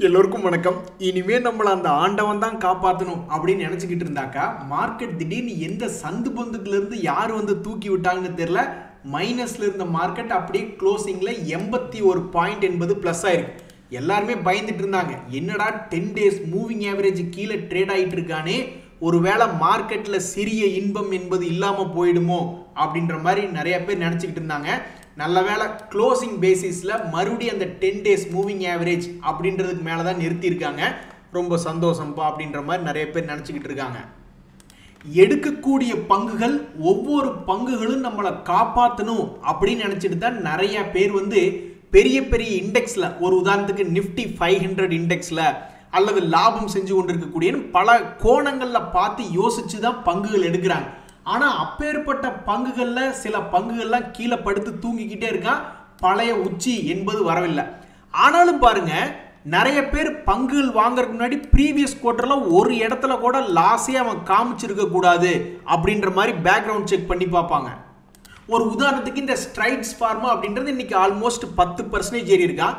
எல்லோருக்கும் வணக்கம். இனிமே நம்மள அந்த ஆண்டவன் தான் காப்பாற்றணும் அப்படின்னு நினைச்சுக்கிட்டு இருந்தாக்கா மார்க்கெட் திடீர்னு எந்த சந்து பொந்துக்குல இருந்து யார் வந்து தூக்கி விட்டாங்கன்னு தெரியல. மைனஸ்ல இருந்த மார்க்கெட் அப்படியே க்ளோசிங்ல 81 பாயிண்ட் என்பது பிளஸ் ஆயிருக்கு. எல்லாருமே பயந்துட்டு இருந்தாங்க, என்னடா 10 டேஸ் மூவிங் ஆவரேஜ் கீழே ட்ரேட் ஆகிட்டு இருக்கானே, ஒருவேளை மார்க்கெட்ல சிறிய இன்பம் என்பது இல்லாம போயிடுமோ அப்படின்ற மாதிரி நிறைய பேர் நினைச்சுக்கிட்டு இருந்தாங்க. நல்ல வேளை க்ளோசிங் பேசிஸ்ல மறுபடியும் அந்த 10 டேஸ் மூவிங் ஆவரேஜ் அப்படின்றதுக்கு மேலே தான் நிறுத்தியிருக்காங்க. ரொம்ப சந்தோஷம்ப்பா அப்படின்ற மாதிரி நிறைய பேர் நினச்சிக்கிட்டு இருக்காங்க. எடுக்கக்கூடிய பங்குகள் ஒவ்வொரு பங்குகளும் நம்மளை காப்பாற்றணும் அப்படின்னு நினச்சிட்டு தான் நிறைய பேர் வந்து பெரிய பெரிய இண்டெக்ஸில், ஒரு உதாரணத்துக்கு நிஃப்டி 500 இண்டெக்ஸில் அல்லது லாபம் செஞ்சு கொண்டிருக்கக்கூடிய பல கோணங்களில் பார்த்து யோசிச்சு தான் பங்குகள் எடுக்கிறாங்க. ஆனால் அப்பேற்பட்ட பங்குகளில் சில பங்குகள்லாம் கீழே படுத்து தூங்கிக்கிட்டே இருக்கான், பழைய உச்சி என்பது வரவில்லை. ஆனாலும் பாருங்க, நிறைய பேர் பங்குகள் வாங்குறதுக்கு முன்னாடி ப்ரீவியஸ் குவார்ட்டர்ல ஒரு இடத்துல கூட லாஸே அவன் காமிச்சிருக்க கூடாது அப்படின்ற மாதிரி பேக்ரவுண்ட் செக் பண்ணி பார்ப்பாங்க. ஒரு உதாரணத்துக்கு இந்த ஸ்ட்ரைட்ஸ் ஃபார்மா அப்படின்றது இன்னைக்கு ஆல்மோஸ்ட் 10% ஏறி இருக்கா.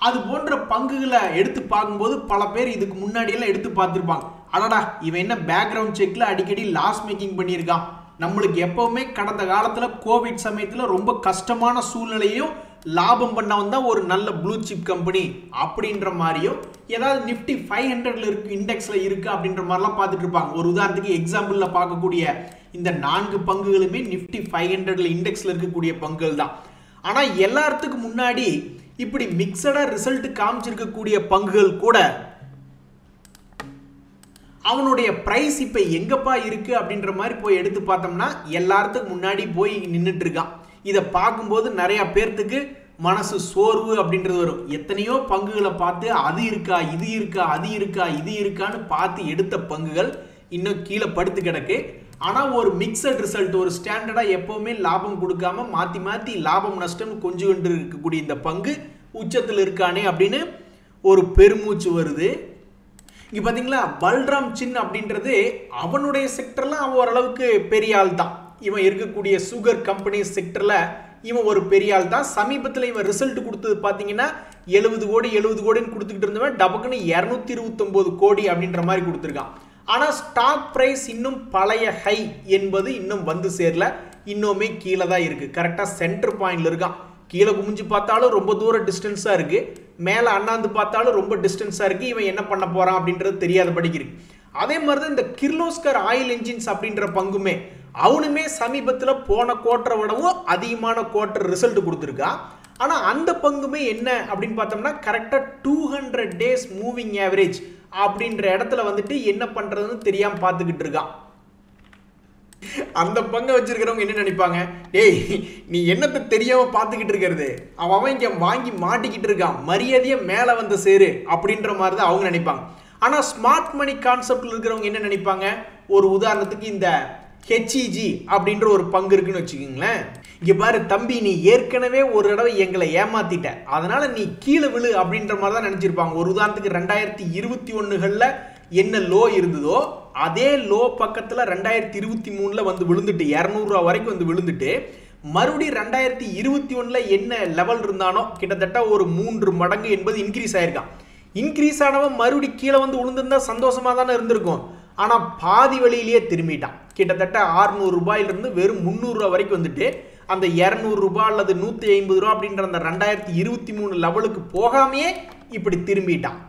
அது போன்ற பங்குகளை எடுத்து பார்க்கும்போது பல பேர் இதுக்கு முன்னாடியெல்லாம் எடுத்து பார்த்துருப்பாங்க, அடடா இவன் என்ன பேக்ரவுண்ட் செக்ல அடிக்கடி லாஸ் மேக்கிங் பண்ணியிருக்கான், நம்மளுக்கு எப்பவுமே கடந்த காலத்தில் கோவிட் சமயத்தில் ரொம்ப கஷ்டமான சூழ்நிலையும் லாபம் பண்ணவன் தான் ஒரு நல்ல ப்ளூ சிப் கம்பெனி அப்படின்ற மாதிரியும், ஏதாவது நிஃப்டி 500 இருக்கு இண்டெக்ஸ்ல இருக்கு அப்படின்ற மாதிரிலாம் பார்த்துட்டு இருப்பாங்க. ஒரு உதாரணத்துக்கு எக்ஸாம்பிள்ல பார்க்கக்கூடிய இந்த 4 பங்குகளுமே நிஃப்டி 500 இண்டெக்ஸ்ல இருக்கக்கூடிய பங்குகள் தான். ஆனால் எல்லாத்துக்கு முன்னாடி இப்படி மிக்சடா ரிசல்ட் காமிச்சிருக்கக்கூடிய பங்குகள் கூட அவனுடைய பிரைஸ் இப்ப எங்கப்பா இருக்கு அப்படின்ற மாதிரி போய் எடுத்து பார்த்தோம்னா எல்லாத்துக்கும் முன்னாடி போய் நின்றுட்டு இருக்கான். இதை பார்க்கும்போது நிறைய பேர்த்துக்கு மனசு சோர்வு அப்படின்றது வரும். எத்தனையோ பங்குகளை பார்த்து அது இருக்கா இது இருக்கா அது இருக்கா இது இருக்கான்னு பார்த்து எடுத்த பங்குகள் இன்னும் கீழே படுத்து கிடக்கு. ஆனால் ஒரு மிக்சட் ரிசல்ட், ஒரு ஸ்டாண்டர்டா எப்பவுமே லாபம் கொடுக்காம மாத்தி மாத்தி லாபம் நஷ்டம் கொஞ்சம் கொண்டு இருக்கக்கூடிய இந்த பங்கு உச்சத்தில் இருக்கானே அப்படின்னு ஒரு பெருமூச்சு வருது. இங்க பாத்தீங்களா, பல்ராம் சின் அப்படின்றது அவனுடைய செக்டர்ல அவன் ஓரளவுக்கு பெரிய ஆள் தான். இவன் இருக்கக்கூடிய சுகர் கம்பெனி செக்டர்ல இவன் ஒரு பெரிய ஆள் தான். சமீபத்தில் இவன் ரிசல்ட் கொடுத்தது பாத்தீங்கன்னா 70 கோடி 70 கோடின்னு கொடுத்துக்கிட்டு இருந்தவன் டபக்குன்னு 229 கோடி அப்படின்ற மாதிரி கொடுத்துருக்கான். ஆனா ஸ்டாக் பிரைஸ் இன்னும் பழைய ஹை என்பது இன்னும் வந்து சேரல, இன்னுமே கீழே தான் இருக்கு. கரெக்டா சென்டர் பாயிண்ட்ல இருக்கான். கீழே குமிஞ்சு பார்த்தாலும் ரொம்ப தூர டிஸ்டன்ஸா இருக்கு, மேல அண்ணாந்து பார்த்தாலும் ரொம்ப டிஸ்டன்ஸா இருக்கு. இவன் என்ன பண்ண போறான் அப்படின்றது தெரியாத படிக்கிறது. அதே மாதிரி தான் இந்த கிர்லோஸ்கர் ஆயில் என்ஜின்ஸ் அப்படின்ற பங்குமே, அவனுமே சமீபத்தில் போன குவார்ட்டரை விடவும் அதிகமான குவார்ட்டர் ரிசல்ட் கொடுத்துருக்கான். ஆனா அந்த பங்குமே என்ன அப்படின்னு பார்த்தோம்னா கரெக்டா 200 டேஸ் மூவிங் ஆவரேஜ் அப்படின்ற இடத்துல வந்துட்டு என்ன பண்றதுன்னு தெரியாம பார்த்துக்கிட்டு இருக்கான். அந்த பங்கை வச்சிருக்கிறவங்க என்ன நினைப்பாங்க, டேய் நீ என்னத்தை தெரியாம பார்த்துக்கிட்டு இருக்கிறது, அவன் இங்க வாங்கி மாட்டிக்கிட்டு இருக்கான், மரியாதையை மேல வந்து சேரு அப்படின்ற மாதிரி தான் அவங்க நினைப்பாங்க. ஆனா ஸ்மார்ட் மணி கான்செப்ட்ல இருக்கிறவங்க என்ன நினைப்பாங்க, ஒரு உதாரணத்துக்கு இந்த HEG அப்படின்ற ஒரு பங்கு இருக்குன்னு வச்சுக்கோங்களேன். இங்க பாரு தம்பி, நீ ஏற்கனவே ஒரு தடவை எங்களை ஏமாத்திட்ட, அதனால நீ கீழே விழு அப்படின்ற மாதிரி தான் நினைச்சிருப்பாங்க. ஒரு உதாரணத்துக்கு 2021 என்ன லோ இருந்ததோ அதே லோ பக்கத்துல 2023 வந்து விழுந்துட்டு 200 ரூபா வரைக்கும் வந்து விழுந்துட்டு மறுபடியும் 2021 என்ன லெவல் இருந்தானோ கிட்டத்தட்ட ஒரு 3 மடங்கு என்பது இன்க்ரீஸ் ஆயிருக்கான். இன்க்ரீஸ் ஆனவன் மறுபடியும் கீழே வந்து விழுந்திருந்தா சந்தோஷமா தானே இருந்திருக்கும். ஆனா பாதி வழியிலேயே திரும்பிட்டான். கிட்டத்தட்ட 600 ரூபாயிலிருந்து வெறும் 300 ரூபாய் வரைக்கும் வந்துட்டு அந்த 200 ரூபாய் அல்லது 150 ரூபாய் அப்படின்ற அந்த 2023 லெவலுக்கு போகாமையே இப்படி திரும்பிட்டான்.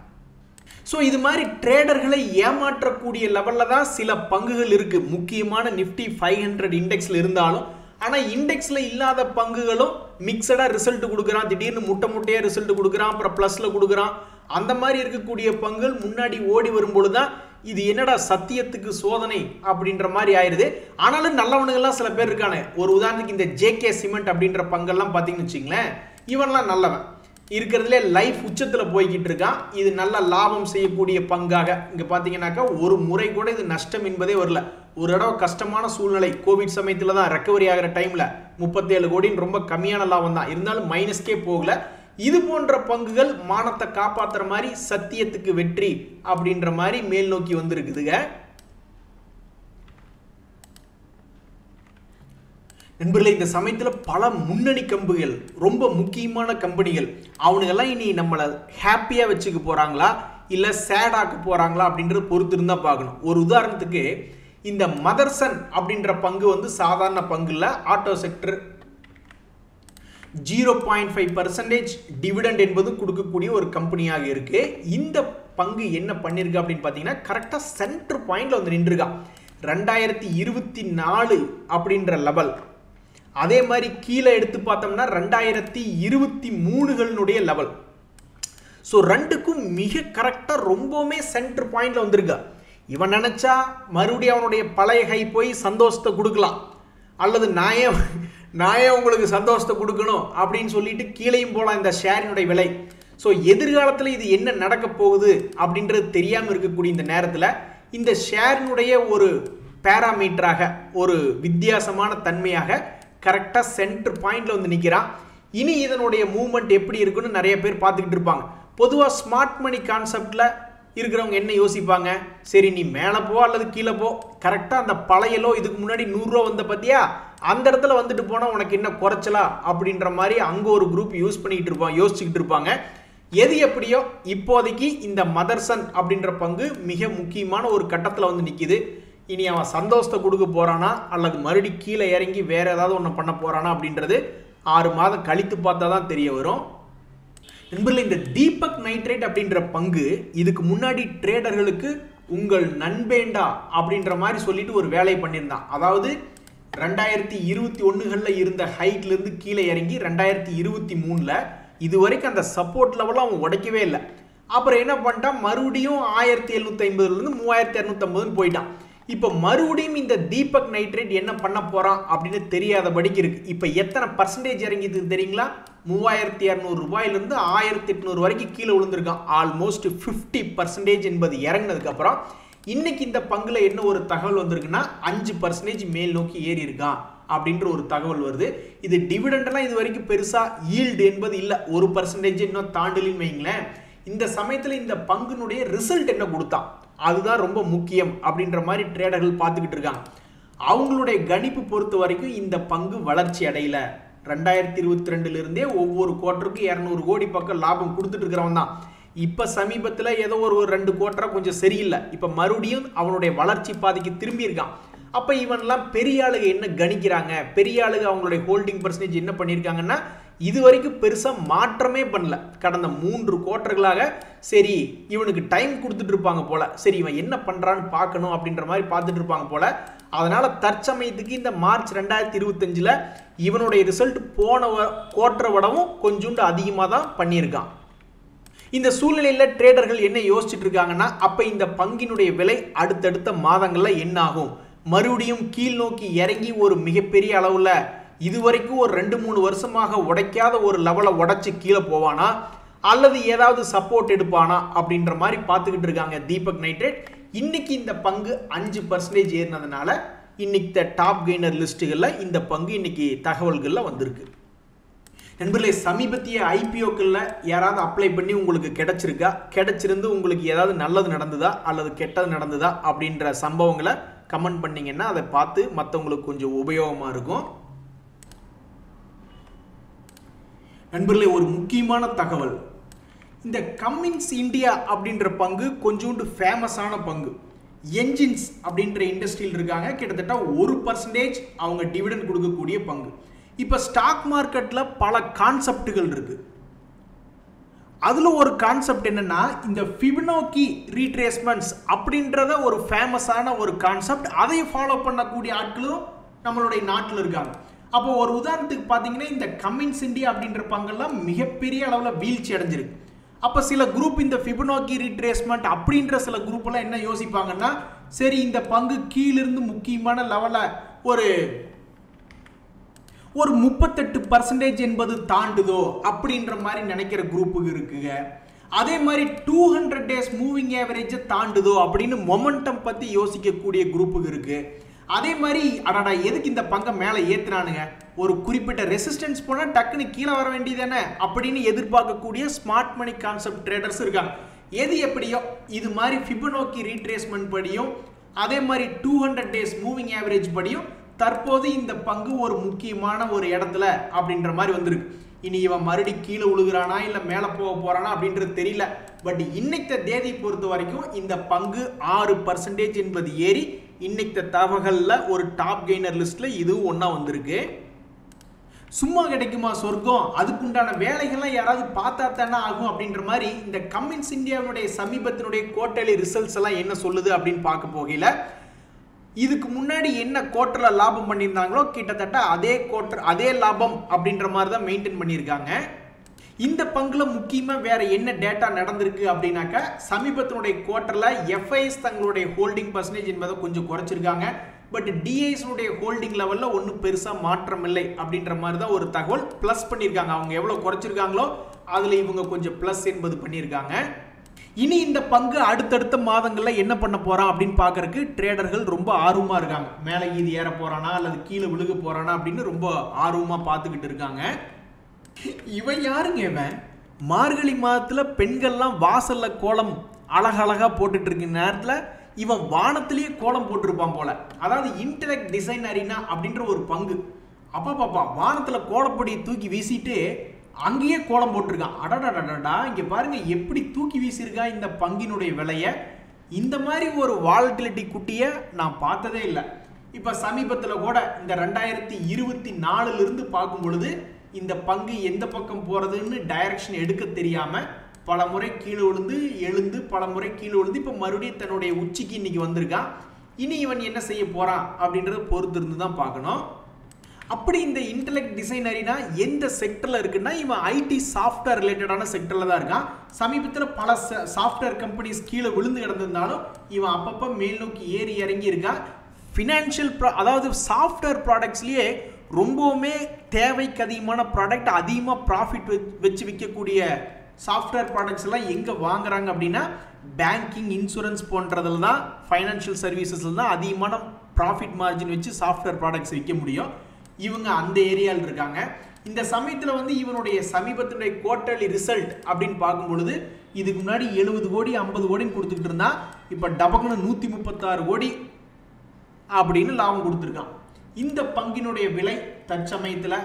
ஸோ இது மாதிரி ட்ரேடர்களை ஏமாற்றக்கூடிய லெவலில் தான் சில பங்குகள் இருக்கு, முக்கியமான நிஃப்டி 500 இண்டெக்ஸில் இருந்தாலும். ஆனால் இண்டெக்ஸில் இல்லாத பங்குகளும் மிக்சடாக ரிசல்ட் கொடுக்குறான், திடீர்னு முட்டையாக ரிசல்ட் கொடுக்குறான், அப்புறம் ப்ளஸில் கொடுக்குறான். அந்த மாதிரி இருக்கக்கூடிய பங்குகள் முன்னாடி ஓடி வரும்பொழுது தான் இது என்னடா சத்தியத்துக்கு சோதனை அப்படின்ற மாதிரி ஆயிடுது. ஆனாலும் நல்லவனுங்கெல்லாம் சில பேர் இருக்கானே. ஒரு உதாரணத்துக்கு இந்த JK சிமெண்ட் அப்படின்ற பங்கெல்லாம் பார்த்தீங்கன்னு வச்சுங்களேன், இவன்லாம் நல்லவன், இருக்கிறதுலே லைஃப் உச்சத்தில் போய்கிட்டு இருக்கான். இது நல்ல லாபம் செய்யக்கூடிய பங்காக இங்கே பார்த்தீங்கன்னாக்கா ஒரு முறை கூட இது நஷ்டம் என்பதே வரல. ஒரு தடவை கஷ்டமான சூழ்நிலை கோவிட் சமயத்தில் தான் ரெக்கவரி ஆகிற டைமில் 37 கோடின்னு ரொம்ப கம்மியான லாபம் தான் இருந்தாலும் மைனஸ்கே போகல. இது போன்ற பங்குகள் மானத்தை காப்பாற்றுற மாதிரி சத்தியத்துக்கு வெற்றி அப்படின்ற மாதிரி மேல் நோக்கி வந்திருக்குதுங்க. நண்பர்களே, இந்த சமயத்தில் பல முன்னணி கம்பெனிகள், ரொம்ப முக்கியமான கம்பெனிகள், அவனுங்கெல்லாம் இனி நம்மளை ஹாப்பியாக வச்சுக்க போகிறாங்களா இல்லை சேடாக்க போகிறாங்களா அப்படின்றத பொறுத்து இருந்தால் பார்க்கணும். ஒரு உதாரணத்துக்கு இந்த மதர்சன் அப்படின்ற பங்கு வந்து சாதாரண பங்கு இல்லை, ஆட்டோ செக்டர் 0.5% டிவிடெண்ட் என்பது கொடுக்கக்கூடிய ஒரு கம்பெனியாக இருக்கு. இந்த பங்கு என்ன பண்ணிருக்கு அப்படின்னு பார்த்தீங்கன்னா கரெக்டாக சென்டர் பாயிண்ட்ல வந்து நின்றுருக்கா 2024 அப்படின்ற லெவல். அதே மாதிரி கீழே எடுத்து பார்த்தோம்னா 2023களுடைய லெவல். ஸோ ரெண்டுக்கும் மிக கரெக்டாக ரொம்பவுமே சென்டர் பாயிண்ட்ல வந்திருக்கா. இவன் நினைச்சா மறுபடியும் அவனுடைய பழைய கை போய் சந்தோஷத்தை கொடுக்கலாம், அல்லது நாயே உங்களுக்கு சந்தோஷத்தை கொடுக்கணும் அப்படின்னு சொல்லிட்டு கீழேயும் போகலாம் இந்த ஷேரினுடைய விலை. ஸோ எதிர்காலத்தில் இது என்ன நடக்க போகுது அப்படின்றது தெரியாமல் இருக்கக்கூடிய இந்த நேரத்தில் இந்த ஷேரினுடைய ஒரு பேராமீட்டராக, ஒரு வித்தியாசமான தன்மையாக கரெக்டாக சென்டர் பாயிண்ட்ல வந்து நிற்கிறான். இனி இதனுடைய மூவ்மெண்ட் எப்படி இருக்குன்னு நிறைய பேர் பார்த்துக்கிட்டு இருப்பாங்க. பொதுவாக ஸ்மார்ட் மணி கான்செப்டில் இருக்கிறவங்க என்ன யோசிப்பாங்க, சரி நீ மேலே போ அல்லது கீழே போ, கரெக்டாக அந்த பழையலோ இதுக்கு முன்னாடி 100 ரூபா வந்த பார்த்தியா, அந்த இடத்துல வந்துட்டு போனால் உனக்கு என்ன குறைச்சலா அப்படின்ற மாதிரி அங்கே ஒரு குரூப் யோசிச்சுக்கிட்டு இருப்பாங்க. எது எப்படியோ இப்போதைக்கு இந்த மதர்சன் அப்படின்ற பங்கு மிக முக்கியமான ஒரு கட்டத்தில் வந்து நிற்கிது. இனி அவன் சந்தோஷத்தை கொடுக்க போறானா அல்லது மறுபடி கீழே இறங்கி வேற ஏதாவது ஒன்று பண்ண போறானா அப்படின்றது 6 மாதம் கழித்து பார்த்தா தான் தெரிய வரும். நண்பர்களே, இந்த தீபக் நைட்ரேட் அப்படின்ற பங்கு இதுக்கு முன்னாடி ட்ரேடர்களுக்கு உங்கள் நண்பேண்டா அப்படின்ற மாதிரி சொல்லிட்டு ஒரு வேலையை பண்ணியிருந்தான். அதாவது 2021களில் இருந்த ஹைட்லேருந்து கீழே இறங்கி 2023ல் இது வரைக்கும் அந்த சப்போர்ட் லெவலில் அவன் உடைக்கவே இல்லை. அப்புறம் என்ன பண்ணிட்டான், மறுபடியும் 1750லேருந்து 3250 போயிட்டான். இப்போ மறுபடியும் இந்த தீபக் நைட்ரேட் என்ன பண்ண போறான் அப்படின்னு தெரியாதபடிக்கு இருக்கு. இப்போ எத்தனை பர்சன்டேஜ் இறங்கிது தெரியுங்களா? 3200 ரூபாயிலிருந்து 1800 வரைக்கும் கீழே விழுந்திருக்கான். ஆல்மோஸ்ட் 50% என்பது இறங்கினதுக்கு அப்புறம் இன்னைக்கு இந்த பங்குல என்ன ஒரு தகவல் வந்திருக்குன்னா 5% மேல் நோக்கி ஏறி இருக்கான் அப்படின்ற ஒரு தகவல் வருது. இது டிவிடெண்ட்லாம் இது வரைக்கும் பெருசா ஈல்டு என்பது இல்லை, 1% இன்னும் தாண்டலின்னு வைங்களேன். இந்த சமயத்தில் இந்த பங்குனுடைய ரிசல்ட் என்ன கொடுத்தான் அதுதான் ரொம்ப முக்கியம் அப்படின்ற மாதிரி ட்ரேடர்கள் பார்த்துக்கிட்டு இருக்காங்க. அவங்களுடைய கணிப்பு பொறுத்த வரைக்கும் இந்த பங்கு வளர்ச்சி அடையல. 2022 இருந்தே ஒவ்வொரு குவார்ட்டருக்கும் 200 கோடி பக்கம் லாபம் கொடுத்துட்டு இருக்கிறவன் தான். இப்போ சமீபத்தில் ஏதோ ஒரு 2 குவார்ட்டரா கொஞ்சம் சரியில்லை. இப்போ மறுபடியும் அவனுடைய வளர்ச்சி பாதைக்கு திரும்பி இருக்கான். அப்போ இவன்லாம் பெரிய ஆளுங்க என்ன கணிக்கிறாங்க, பெரிய ஆளுங்க அவங்களுடைய ஹோல்டிங் பர்சன்டேஜ் என்ன பண்ணியிருக்காங்கன்னா இது வரைக்கும் பெருசாக மாற்றமே பண்ணல. கடந்த 3 குவார்ட்டர்களாக சரி இவனுக்கு டைம் கொடுத்துட்டு இருப்பாங்க போல, சரி இவன் என்ன பண்ணுறான்னு பார்க்கணும் அப்படின்ற மாதிரி பார்த்துட்டு இருப்பாங்க போல. அதனால தற்சமயத்துக்கு இந்த மார்ச் 2025ல் இவனுடைய ரிசல்ட் போன குவார்ட்டரை விடவும் கொஞ்சோண்டு அதிகமாக தான் பண்ணியிருக்கான். இந்த சூழ்நிலையில் ட்ரேடர்கள் என்ன யோசிச்சுட்டு இருக்காங்கன்னா, அப்போ இந்த பங்கினுடைய விலை அடுத்தடுத்த மாதங்களில் என்ன ஆகும், மறுபடியும் கீழ் நோக்கி இறங்கி ஒரு மிகப்பெரிய அளவில் இதுவரைக்கும் ஒரு 2-3 வருஷமாக உடைக்காத ஒரு லெவலை உடைச்சு கீழே போவானா அல்லது ஏதாவது சப்போர்ட் எடுப்பானா அப்படின்ற மாதிரி பார்த்துக்கிட்டு இருக்காங்க தீபக் நைட்ரேட். இன்னைக்கு இந்த பங்கு 5% ஏறினதுனால இன்னைக்கு டாப் கெய்னர் லிஸ்ட்டுகளில் இந்த பங்கு இன்னைக்கு தகவல்களில் வந்திருக்கு. நண்பர்களே, சமீபத்திய ஐபிஓக்களில் யாராவது அப்ளை பண்ணி உங்களுக்கு கிடைச்சிருக்கா, கிடைச்சிருந்து உங்களுக்கு ஏதாவது நல்லது நடந்ததா அல்லது கெட்டது நடந்ததா அப்படின்ற சம்பவங்களை கமெண்ட் பண்ணிங்கன்னா அதை பார்த்து மற்றவங்களுக்கு கொஞ்சம் உபயோகமாக இருக்கும். நண்பர்களே, ஒரு முக்கியமான தகவல், இந்த கம்மின்ஸ் இந்தியா அப்படின்ற பங்கு கொஞ்சோண்டு ஃபேமஸான பங்கு. என்ஜின்ஸ் அப்படின்ற இண்டஸ்ட்ரியில் இருக்காங்க. கிட்டத்தட்ட 1% அவங்க டிவிடெண்ட் கொடுக்கக்கூடிய பங்கு. இப்போ ஸ்டாக் மார்க்கெட்டில் பல கான்செப்டுகள் இருக்கு. அதில் ஒரு கான்செப்ட் என்னன்னா இந்த ஃபிபனோக்கி ரீட்ரேஸ்மெண்ட்ஸ் அப்படின்றத ஒரு ஃபேமஸான ஒரு கான்செப்ட். அதை ஃபாலோ பண்ணக்கூடிய ஆட்களும் நம்மளுடைய நாட்டில் இருக்காங்க. அப்போ ஒரு உதாரணத்துக்கு பார்த்தீங்கன்னா இந்த கம்மின்ஸ் இந்தியா அப்படின்ற பங்கெல்லாம் மிகப்பெரிய அளவில் வீழ்ச்சி அடைஞ்சிருக்கு. அப்போ சில குரூப் இந்த ஃபிபனோக்கி ரீட்ரேஸ்மெண்ட் அப்படின்ற சில குரூப்பெல்லாம் என்ன யோசிப்பாங்கன்னா, சரி இந்த பங்கு கீழிருந்து முக்கியமான லெவலில் ஒரு 38% என்பது தாண்டுதோ அப்படின்ற மாதிரி நினைக்கிற குரூப்புக்கு இருக்குங்க. அதே மாதிரி 200 days மூவிங் ஆவரேஜை தாண்டுதோ அப்படின்னு மொமெண்டம் பற்றி யோசிக்கக்கூடிய குரூப்புக்கு இருக்கு. அதே மாதிரி அடடா எதுக்கு இந்த பங்கை மேலே ஏற்றுனானுங்க, ஒரு குறிப்பிட்ட ரெசிஸ்டன்ஸ் போனால் டக்குன்னு கீழே வர வேண்டியதானே அப்படின்னு எதிர்பார்க்கக்கூடிய ஸ்மார்ட் மணி கான்செப்ட் ட்ரேடர்ஸ் இருக்காங்க. எது எப்படியோ இது மாதிரி ஃபிபனோக்கி ரீட்ரேஸ்மெண்ட் படியும் அதே மாதிரி 200 days மூவிங் ஆவரேஜ் படியும் தற்போது இந்த பங்கு ஒரு முக்கியமான ஒரு இடத்துல அப்படின்ற மாதிரி வந்திருக்கு. இனி இவன் மறுபடி கீழே விழுகிறானா இல்லை மேலே போக போறானா அப்படின்றது தெரியல. பட் இன்னைக்கு தேதி பொறுத்த வரைக்கும் இந்த பங்கு 6% என்பது ஏறி இன்னைக்கு தகவல்ல ஒரு டாப் கெய்னர் லிஸ்ட்ல இது ஒன்றா வந்திருக்கு. சும்மா கிடைக்குமா சொர்க்கம், அதுக்குண்டான வேலைகள்லாம் யாராவது பார்த்தா தானே ஆகும் அப்படின்ற மாதிரி இந்த கம்மின்ஸ் இந்தியாவுடைய சமீபத்தினுடைய குவார்ட்டர்லி ரிசல்ட்ஸ் எல்லாம் என்ன சொல்லுது அப்படின்னு பார்க்க போகல. இதுக்கு முன்னாடி என்ன குவார்ட்டர்ல லாபம் பண்ணியிருந்தாங்களோ கிட்டத்தட்ட அதே லாபம் அப்படின்ற மாதிரி தான் மெயின்டைன் பண்ணியிருக்காங்க. இந்த பங்குல முக்கியமா வேற என்ன டேட்டா நடந்திருக்கு அப்படின்னாக்கா, சமீபத்தினுடைய குவார்ட்டர்ல எஃப்ஐஎஸ் தங்களுடைய ஹோல்டிங் பர்சன்டேஜ் என்பதை கொஞ்சம் குறைச்சிருக்காங்க. பட் டிஐஎஸ் ஹோல்டிங் லெவல்ல ஒன்றும் பெருசா மாற்றம் இல்லை அப்படின்ற மாதிரி தான் ஒரு தகவல் பிளஸ் பண்ணியிருக்காங்க. அவங்க எவ்வளவு குறைச்சிருக்காங்களோ அதுல இவங்க கொஞ்சம் பிளஸ் என்பது பண்ணியிருக்காங்க. இனி இந்த பங்கு அடுத்தடுத்த மாதங்கள்ல என்ன பண்ண போறான் அப்படின்னு பாக்குறதுக்கு ட்ரேடர்கள் ரொம்ப ஆர்வமா இருக்காங்க. மேலே இது ஏற போறானா அல்லது கீழே விழுக போறானா அப்படின்னு ரொம்ப ஆர்வமா பார்த்துக்கிட்டு இருக்காங்க. இவன் யாருங்க? இவன் மார்கழி மாதத்துல பெண்கள்லாம் வாசல்ல கோலம் அழகழகா போட்டுட்டு இருக்க நேரத்துல இவன் வானத்திலேயே கோலம் போட்டிருப்பான் போல. அதாவது இன்டெலெக்ட் டிசைன் அரினா அப்படின்ற ஒரு பங்கு. அப்பா வானத்துல கோலப்பொடி தூக்கி வீசிட்டு அங்கேயே கோலம் போட்டிருக்கான். அடடடடா, இங்க பாருங்க எப்படி தூக்கி வீசியிருக்கா இந்த பங்கினுடைய விலைய. இந்த மாதிரி ஒரு வாலட்டிலிட்டி குட்டிய நான் பார்த்ததே இல்லை. இப்ப சமீபத்தில் கூட இந்த 2024 இருந்து பார்க்கும் பொழுது இந்த பங்கு எந்த பக்கம் போறதுன்னு டைரக்ஷன் எடுக்க தெரியாம பல முறை கீழே விழுந்து எழுந்து பல முறை கீழே விழுந்து இப்ப மறுபடியும் தன்னுடைய உச்சிக்கு இன்னைக்கு வந்திருக்கான். இனி இவன் என்ன செய்ய போறான் அப்படின்றத பொறுத்து இருந்து தான் பார்க்கணும். அப்படி இந்த இன்டெலெக்ட் டிசைனரினா எந்த செக்டர்ல இருக்குன்னா, இவன் ஐடி சாஃப்ட்வேர் ரிலேட்டடான செக்டர்ல தான் இருக்கான். சமீபத்தில் பல சாஃப்ட்வேர் கம்பெனிஸ் கீழே விழுந்து கிடந்திருந்தாலும் இவன் அப்பப்போ மேல் நோக்கி ஏறி இறங்கி இருக்கான். ஃபினான்ஷியல் அதாவது சாஃப்ட்வேர் ப்ராடக்ட்ஸ்லயே ரொம்பவுமே தேவைக்கு அதிகமான ப்ராடக்ட், அதிகமாக ப்ராஃபிட் வச்சு விற்கக்கூடிய சாஃப்ட்வேர் ப்ராடக்ட்ஸ் எல்லாம் எங்கே வாங்குறாங்க அப்படின்னா, பேங்கிங், இன்சூரன்ஸ் போன்றதுல தான், ஃபைனான்ஷியல் சர்வீசஸ்ல தான் அதிகமான ப்ராஃபிட் மார்ஜின் வச்சு சாஃப்ட்வேர் ப்ராடக்ட்ஸ் விற்க முடியும். இவங்க அந்த ஏரியாவில் இருக்காங்க. இந்த சமயத்தில் இவனுடைய சமீபத்தினுடைய குவார்ட்டர்லி ரிசல்ட் அப்படின்னு பார்க்கும் பொழுது இதுக்கு முன்னாடி 70 கோடி 50 கோடின்னு கொடுத்துக்கிட்டு இருந்தா இப்போ டபக்குன்னு 136 கோடி அப்படின்னு லாபம் கொடுத்துருக்கான். இந்த பங்கினுடைய விலை தற்சமயத்தில்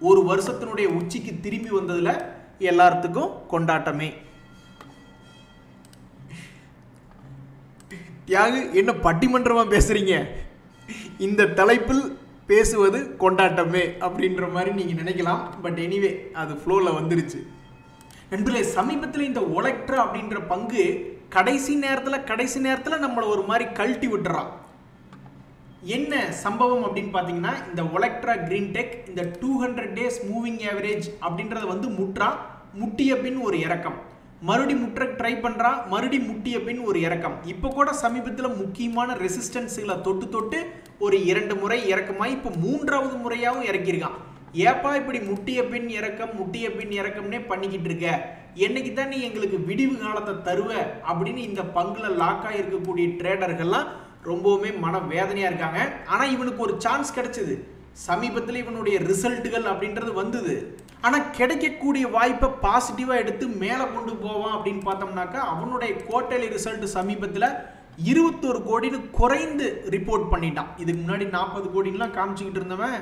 ஒரு வருஷத்தினுடைய உச்சிக்கு திரும்பி வந்ததுல எல்லாத்துக்கும் கொண்டாட்டமே. தியாகு, என்ன பட்டிமன்றமா பேசுறீங்க? இந்த தலைப்பில் பேசுவது கொண்டாட்டமே அப்படின்ற மாதிரி நீங்க நினைக்கலாம். பட் எனிவே அது ஃப்ளோல வந்துருச்சு. நண்பர்களே, சமீபத்தில் இந்த ஒலெக்ட்ரா அப்படின்ற பங்கு கடைசி நேரத்தில் நம்மளை ஒரு மாதிரி கழட்டி விட்டுறான். என்ன சம்பவம் அப்படின்னு பார்த்தீங்கன்னா, இந்த ஒலெக்ட்ரா கிரீன் டெக் இந்த 200 days மூவிங் ஆவரேஜ் அப்படின்றத முட்டிய பின் ஒரு இறக்கம், மறுபடி முற்ற ட்ரை பண்றான், மறுபடி முட்டிய பின் ஒரு இறக்கம். இப்போ கூட சமீபத்தில் முக்கியமான ரெசிஸ்டன்ஸ்களை தொட்டு ஒரு 2 முறை இறக்கமாய் இப்போ 3வது முறையாகவும் இறக்கியிருக்கான். ஏப்பா இப்படி முட்டிய பின் இறக்கம்னே பண்ணிக்கிட்டு இருக்க, என்னைக்கு தான் நீ எங்களுக்கு விடிவு காலத்தை தருவ அப்படின்னு இந்த பங்குல லாக்கா இருக்கக்கூடிய ட்ரேடர்கள்லாம் ரொம்பவுமே மன வேதனையா இருக்காங்க. ஆனா இவனுக்கு ஒரு சான்ஸ் கிடைச்சது. சமீபத்தில் இவனுடைய ரிசல்ட்டுகள் அப்படின்றது வந்தது. ஆனா கிடைக்கக்கூடிய வாய்ப்பை பாசிட்டிவா எடுத்து மேல கொண்டு போவான் அப்படின்னு பார்த்தோம்னாக்கா, அவனுடைய குவார்ட்டர்லி ரிசல்ட் சமீபத்தில் 21 கோடின்னு குறைந்து ரிப்போர்ட் பண்ணிட்டான். இதுக்கு முன்னாடி 40 கோடின்லாம் காமிச்சுக்கிட்டு இருந்தவன்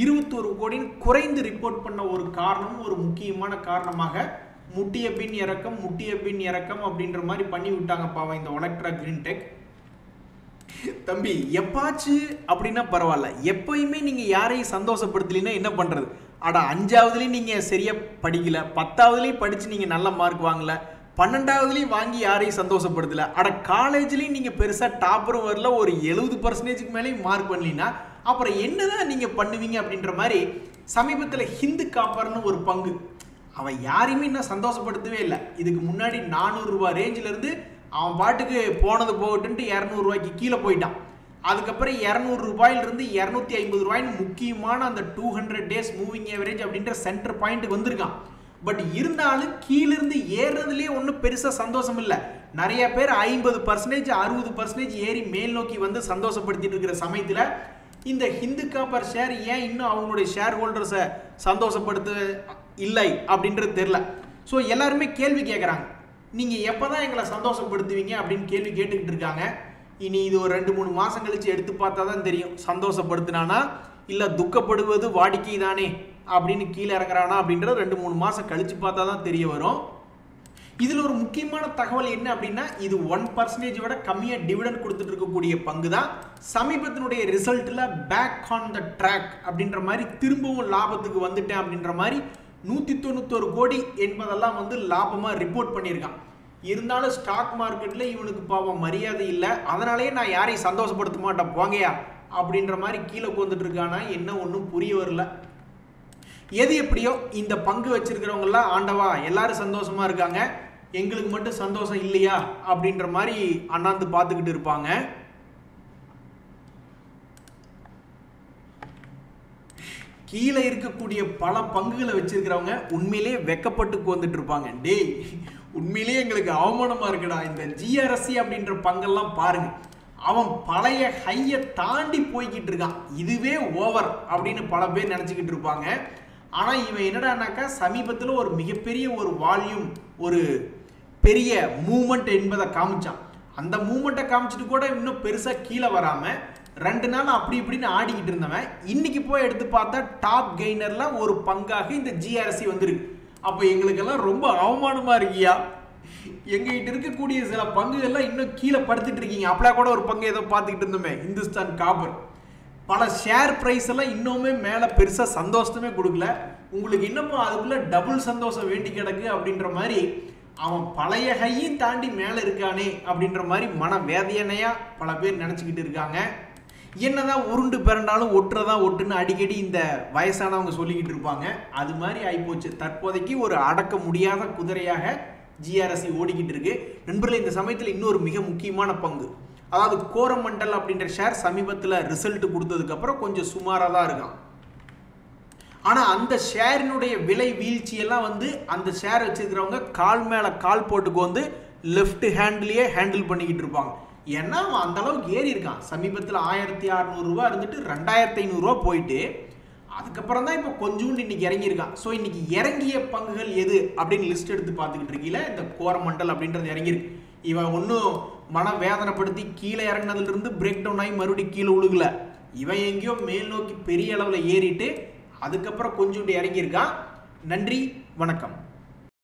21 கோடின்னு குறைந்து ரிப்போர்ட் பண்ண ஒரு காரணம், ஒரு முக்கியமான காரணமாக முட்டிய பின் இறக்கம் அப்படின்ற மாதிரி பண்ணி விட்டாங்க பாவம் இந்த ஒலெக்ட்ரா கிரீன் டெக். தம்பி, எப்பாச்சு அப்படின்னா பரவாயில்ல, எப்பயுமே நீங்க யாரையும் சந்தோஷப்படுத்தலைன்னா என்ன பண்றது? அட 5வதுலயும் நீங்க சரியா படிக்கல, 10வதுலயும் படிச்சு நீங்க நல்ல மார்க் வாங்கல, 12வதுலயும் வாங்கி யாரையும் சந்தோஷப்படுத்தல, அட காலேஜ்லயும் நீங்க பெருசா டாப்பரும் வரல, ஒரு 70% மேலேயும் மார்க் பண்ணலீங்கன்னா அப்புறம் என்னதான் நீங்க பண்ணுவீங்க அப்படின்ற மாதிரி சமீபத்தில் ஹிந்து காப்பர்னு ஒரு பங்கு, அவன் யாரையுமே இன்னும் சந்தோஷப்படுத்தவே இல்லை. இதுக்கு முன்னாடி 400 ரூபாய் ரேஞ்சில இருந்து அவன் பாட்டுக்கு போனது போகட்டுன்ட்டு 200 ரூபாய்க்கு கீழே போயிட்டான். அதுக்கப்புறம் 200 ரூபாயிலிருந்து 250 ரூபாய்னு முக்கியமான அந்த 200 days மூவிங் ஆவரேஜ் அப்படின்ற சென்டர் பாயிண்ட்டுக்கு வந்திருக்கான். பட் இருந்தாலும் கீழிருந்து ஏறுறதுலேயே ஒன்றும் பெருசாக சந்தோஷம் இல்லை. நிறைய பேர் 50% 60% ஏறி மேல் நோக்கி வந்து சந்தோஷப்படுத்திட்டு இருக்கிற சமயத்தில் இந்த ஹிந்து காப்பர் ஷேர் ஏன் இன்னும் அவங்களுடைய ஷேர் ஹோல்டர்ஸை சந்தோஷப்படுத்த இல்லை அப்படின்றது தெரியல. ஸோ எல்லாருமே கேள்வி கேட்குறாங்க, நீங்கள் எப்போ தான் எங்களை சந்தோஷப்படுத்துவீங்க அப்படின்னு கேள்வி கேட்டுக்கிட்டு இருக்காங்க. இனி இது ஒரு 2-3 மாதம் கழித்து எடுத்து பார்த்தா தான் தெரியும் சந்தோஷப்படுத்தினானா இல்லை துக்கப்படுவது வாடிக்கை தானே அப்படின்னு கீழே இறங்குறானா அப்படின்றது 2-3 மாதம் கழித்து பார்த்தா தான் தெரிய வரும். இதில் ஒரு முக்கியமான தகவல் என்ன அப்படின்னா இது 1% விட கம்மியாக டிவிடெண்ட் கொடுத்துட்டு இருக்கக்கூடிய பங்கு தான். சமீபத்தினுடைய ரிசல்ட்டில் பேக் ஆன் த ட்ராக் அப்படின்ற மாதிரி திரும்பவும் லாபத்துக்கு வந்துட்டேன் அப்படின்ற மாதிரி 191 கோடி என்பதெல்லாம் வந்து லாபமாக ரிப்போர்ட் பண்ணியிருக்கான். இருந்தாலும் ஸ்டாக் மார்க்கெட்டில் இவனுக்கு பாவம் மரியாதை இல்லை, அதனாலேயே நான் யாரையும் சந்தோஷப்படுத்த மாட்டேன் போங்கயா அப்படின்ற மாதிரி கீழே வந்துட்டு இருக்கானா என்ன ஒன்றும் புரிய வரல. எது எப்படியோ இந்த பங்கு வச்சிருக்கிறவங்கலாம் ஆண்டவா எல்லாரும் சந்தோஷமா இருக்காங்க, எங்களுக்கு மட்டும் சந்தோஷம் இல்லையா அப்படின்ற மாதிரி அண்ணாந்து பார்த்துக்கிட்டு இருப்பாங்க. கீழே இருக்கக்கூடிய பல பங்குகளை வச்சிருக்கிறவங்க உண்மையிலேயே வெக்கப்பட்டு வந்துட்டு இருப்பாங்க. டேய் உண்மையிலேயே எங்களுக்கு அவமானமா இருக்குடா, இந்த ஜிஆர்எஸ்சி அப்படின்ற பங்கெல்லாம் பாருங்க, அவன் பழைய ஹையை தாண்டி போய்கிட்டு இருக்கான், இதுவே ஓவர் அப்படின்னு பல பேர் நினச்சிக்கிட்டு இருப்பாங்க. ஆனால் இவன் என்னடானாக்கா சமீபத்தில் ஒரு மிகப்பெரிய ஒரு வால்யூம் ஒரு பெரிய மூமெண்ட் என்பதை காமிச்சான். அந்த மூமெண்ட்டை காமிச்சிட்டு கூட இன்னும் பெருசாக கீழே வராமல் 2 நாள் அப்படி இப்படின்னு ஆடிக்கிட்டு இருந்தவன் இன்னைக்கு போய் எடுத்து பார்த்தா டாப் கெய்னரில் ஒரு பங்காக இந்த ஜிஆர்எஸ்சி வந்துருக்கு. அப்போ எங்களுக்கெல்லாம் ரொம்ப அவமானமாக இருக்கியா, எங்ககிட்ட இருக்கக்கூடிய சில பங்குகள்லாம் இன்னும் கீழே படுத்துட்டு இருக்கீங்க. அப்படா கூட ஒரு பங்கு ஏதோ பார்த்துக்கிட்டு இருந்தோமே இந்துஸ்தான் காப்பர், பல ஷேர் ப்ரைஸ் எல்லாம் இன்னுமே மேலே பெருசாக சந்தோஷமே கொடுக்கல, உங்களுக்கு இன்னமும் அதுக்குள்ளே டபுள் சந்தோஷம் வேண்டி கிடக்கு அப்படின்ற மாதிரி அவன் பழைய ஹையும் தாண்டி மேலே இருக்கானே அப்படின்ற மாதிரி மன வேதனையாக பல பேர் நினச்சிக்கிட்டு இருக்காங்க. என்னதான் உருண்டு பிறண்டாலும் ஒட்டுறதான் ஒட்டுன்னு அடிக்கடி இந்த வயசானவங்க சொல்லிக்கிட்டு இருப்பாங்க. அது மாதிரி ஆகிப்போச்சு. தற்போதைக்கு ஒரு அடக்க முடியாத குதிரையாக ஜிஆர்எஸ்சி ஓடிக்கிட்டு இருக்கு. நண்பர்களே, இந்த சமயத்தில் இன்னொரு மிக முக்கியமான பங்கு, அதாவது கோரமண்டல் அப்படின்ற ஷேர் சமீபத்தில் ரிசல்ட் கொடுத்ததுக்கப்புறம் கொஞ்சம் சுமாராக தான் இருக்கான். ஆனால் அந்த ஷேரினுடைய விலை வீழ்ச்சியெல்லாம் வந்து அந்த ஷேர் வச்சுருக்கிறவங்க கால் மேலே கால் போட்டுக்கு வந்து லெஃப்ட் ஹேண்ட்லேயே ஹேண்டில் பண்ணிக்கிட்டு இருப்பாங்க. ஏன்னா அவன் அந்த அளவுக்கு ஏறி இருக்கான். சமீபத்தில் 1600 ரூபா இருந்துட்டு 2500 ரூபா போயிட்டு அதுக்கப்புறம் தான் இப்போ கொஞ்சோண்டு இன்னைக்கு இறங்கியிருக்கான். ஸோ இன்னைக்கு இறங்கிய பங்குகள் எது அப்படின்னு லிஸ்ட் எடுத்து பார்த்துக்கிட்டு இருக்கீங்களா, இந்த கோரமண்டல் அப்படின்றது இறங்கியிருக்கு. இவன் ஒன்றும் மன வேதனைப்படுத்தி கீழே இறங்கினதுலேருந்து பிரேக் டவுன் ஆகி மறுபடியும் கீழே உழுகல. இவன் எங்கேயோ மேல் நோக்கி பெரிய அளவில் ஏறிட்டு அதுக்கப்புறம் கொஞ்சோண்டு இறங்கியிருக்கான். நன்றி, வணக்கம்.